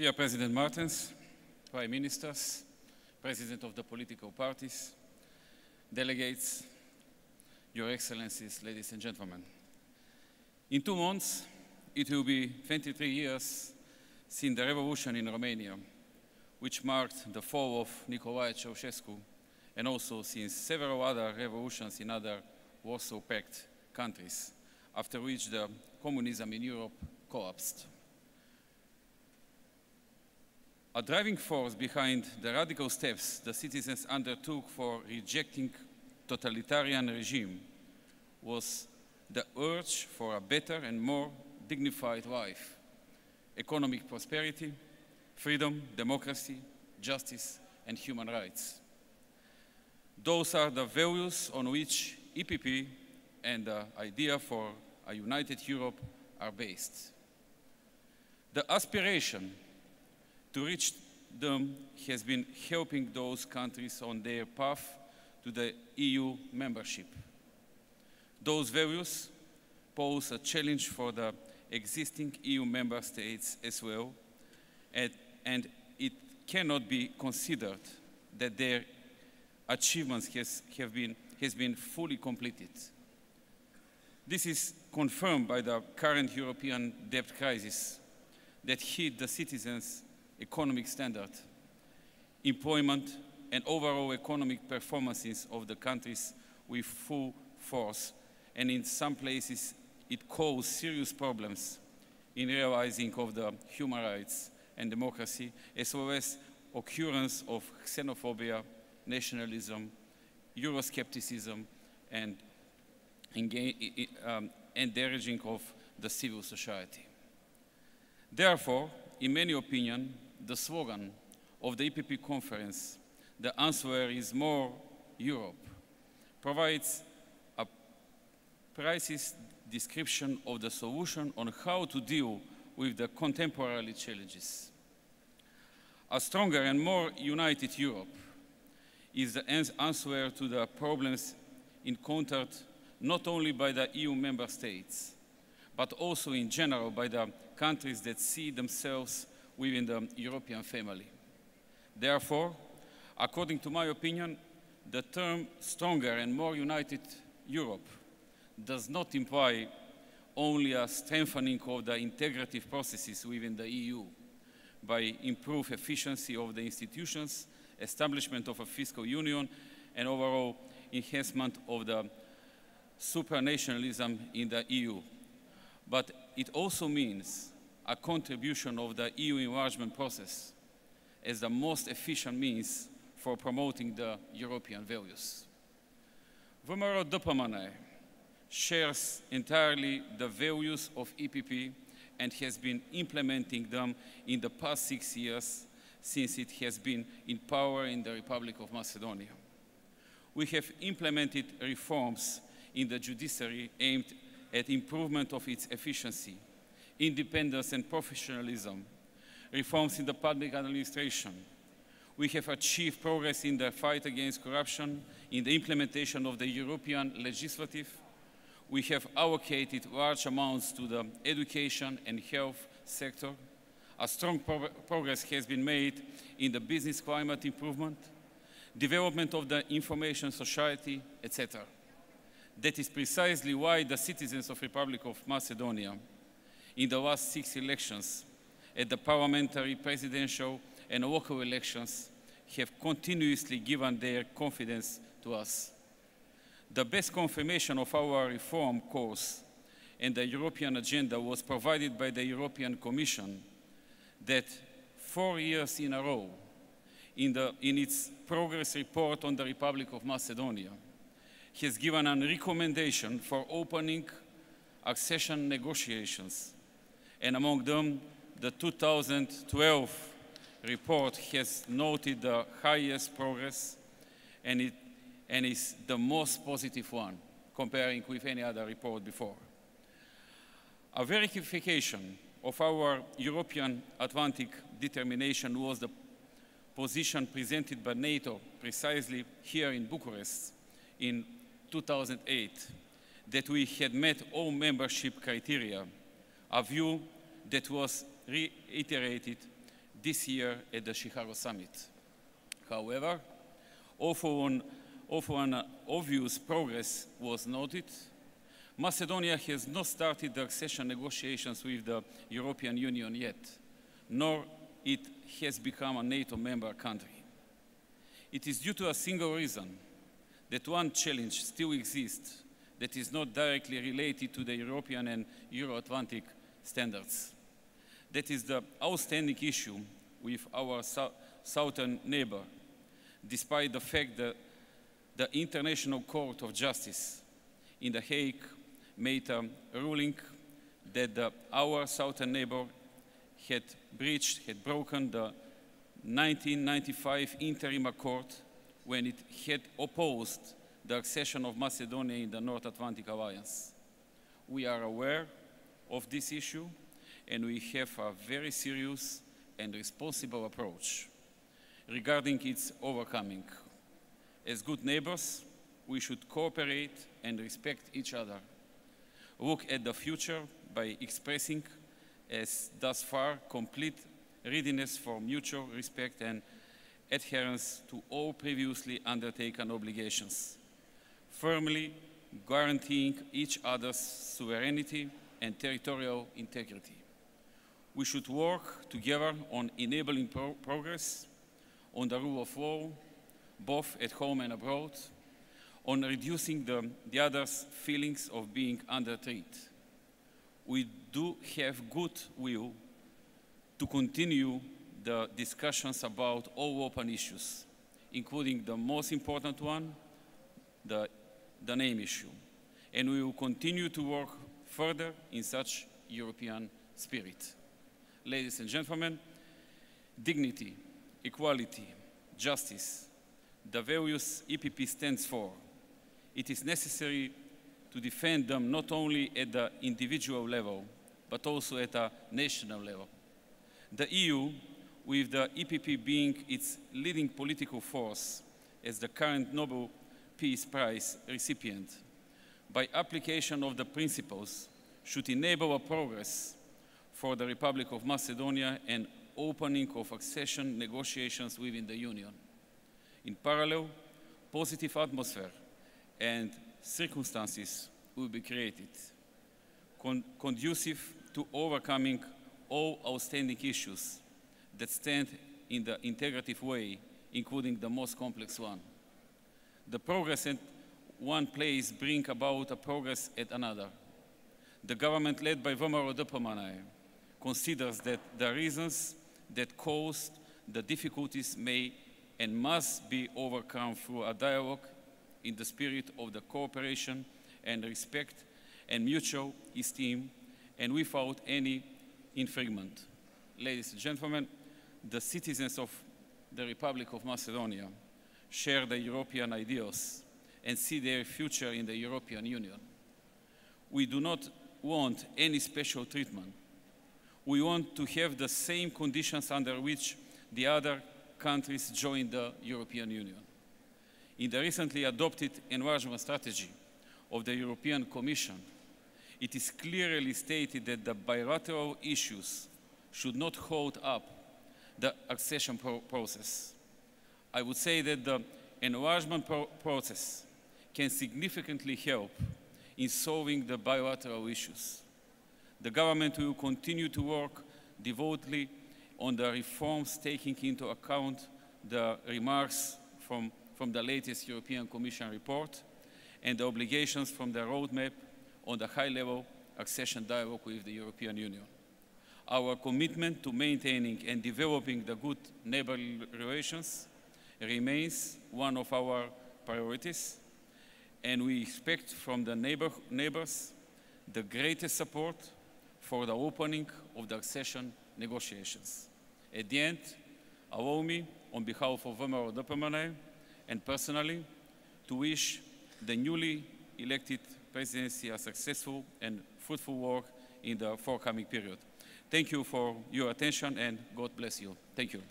Dear President Martens, Prime Ministers, President of the political parties, delegates, Your Excellencies, ladies and gentlemen. In 2 months, it will be 23 years since the revolution in Romania, which marked the fall of Nicolae Ceausescu, and also since several other revolutions in other Warsaw Pact countries, after which the communism in Europe collapsed. A driving force behind the radical steps the citizens undertook for rejecting totalitarian regime was the urge for a better and more dignified life, economic prosperity, freedom, democracy, justice, and human rights. Those are the values on which EPP and the idea for a united Europe are based. The aspiration to reach them has been helping those countries on their path to the EU membership. Those values pose a challenge for the existing EU member states as well, and it cannot be considered that their achievements has been fully completed. This is confirmed by the current European debt crisis that hit the citizens' economic standard, employment, and overall economic performances of the countries with full force, and in some places it caused serious problems in realizing of the human rights and democracy, as well as occurrence of xenophobia, nationalism, Euroscepticism, and encouraging of the civil society. Therefore, in many opinions, the slogan of the EPP conference, "The answer is more Europe," provides a precise description of the solution on how to deal with the contemporary challenges. A stronger and more united Europe is the answer to the problems encountered not only by the EU member states, but also in general by the countries that see themselves within the European family. Therefore, according to my opinion, the term stronger and more united Europe does not imply only a strengthening of the integrative processes within the EU by improved efficiency of the institutions, establishment of a fiscal union, and overall enhancement of the supranationalism in the EU. But it also means a contribution of the EU enlargement process as the most efficient means for promoting the European values. VMRO DPMNE shares entirely the values of EPP and has been implementing them in the past 6 years since it has been in power in the Republic of Macedonia. We have implemented reforms in the judiciary aimed at improvement of its efficiency, independence and professionalism, reforms in the public administration. We have achieved progress in the fight against corruption, in the implementation of the European legislative. We have allocated large amounts to the education and health sector. A strong progress has been made in the business climate improvement, development of the information society, etc. That is precisely why the citizens of the Republic of Macedonia in the last 6 elections, at the parliamentary, presidential, and local elections, have continuously given their confidence to us. The best confirmation of our reform course and the European agenda was provided by the European Commission that 4 years in a row, in its progress report on the Republic of Macedonia, has given a recommendation for opening accession negotiations, and among them, the 2012 report has noted the highest progress, and is the most positive one, comparing with any other report before. A verification of our European Atlantic determination was the position presented by NATO precisely here in Bucharest in 2008, that we had met all membership criteria, a view that was reiterated this year at the Chicago Summit. However, although an obvious progress was noted, Macedonia has not started the accession negotiations with the European Union yet, nor it has become a NATO member country. It is due to a single reason, that one challenge still exists that is not directly related to the European and Euro-Atlantic standards. That is the outstanding issue with our southern neighbor, despite the fact that the International Court of Justice in The Hague made a ruling that our southern neighbor had broken the 1995 interim accord when it had opposed the accession of Macedonia in the North Atlantic Alliance. We are aware of this issue, and we have a very serious and responsible approach regarding its overcoming. As good neighbors, we should cooperate and respect each other. Look at the future by expressing, as thus far, complete readiness for mutual respect and adherence to all previously undertaken obligations, firmly guaranteeing each other's sovereignty and territorial integrity. We should work together on enabling progress, on the rule of law, both at home and abroad, on reducing the other's feelings of being under threat. We do have good will to continue the discussions about all open issues, including the most important one, the name issue. And we will continue to work further in such European spirit. Ladies and gentlemen, dignity, equality, justice, the values EPP stands for. It is necessary to defend them not only at the individual level, but also at a national level. The EU, with the EPP being its leading political force as the current Nobel Peace Prize recipient, by application of the principles, should enable a progress for the Republic of Macedonia and opening of accession negotiations within the Union. In parallel, positive atmosphere and circumstances will be created, conducive to overcoming all outstanding issues that stand in the integrative way, including the most complex one. The progress at one place brings about a progress at another. The government led by Vomero Dopomanae considers that the reasons that caused the difficulties may and must be overcome through a dialogue in the spirit of the cooperation and respect and mutual esteem and without any infringement. Ladies and gentlemen, the citizens of the Republic of Macedonia share the European ideals and see their future in the European Union. We do not want any special treatment. We want to have the same conditions under which the other countries join the European Union. In the recently adopted enlargement strategy of the European Commission, it is clearly stated that the bilateral issues should not hold up the accession process. I would say that the enlargement process can significantly help in solving the bilateral issues. The government will continue to work devotedly on the reforms, taking into account the remarks from the latest European Commission report and the obligations from the roadmap on the high-level accession dialogue with the European Union. Our commitment to maintaining and developing the good neighborly relations remains one of our priorities, and we expect from the neighbors the greatest support for the opening of the accession negotiations. At the end, allow me, on behalf of Vomero Dopomanae and personally, to wish the newly elected presidency a successful and fruitful work in the forthcoming period. Thank you for your attention, and God bless you. Thank you.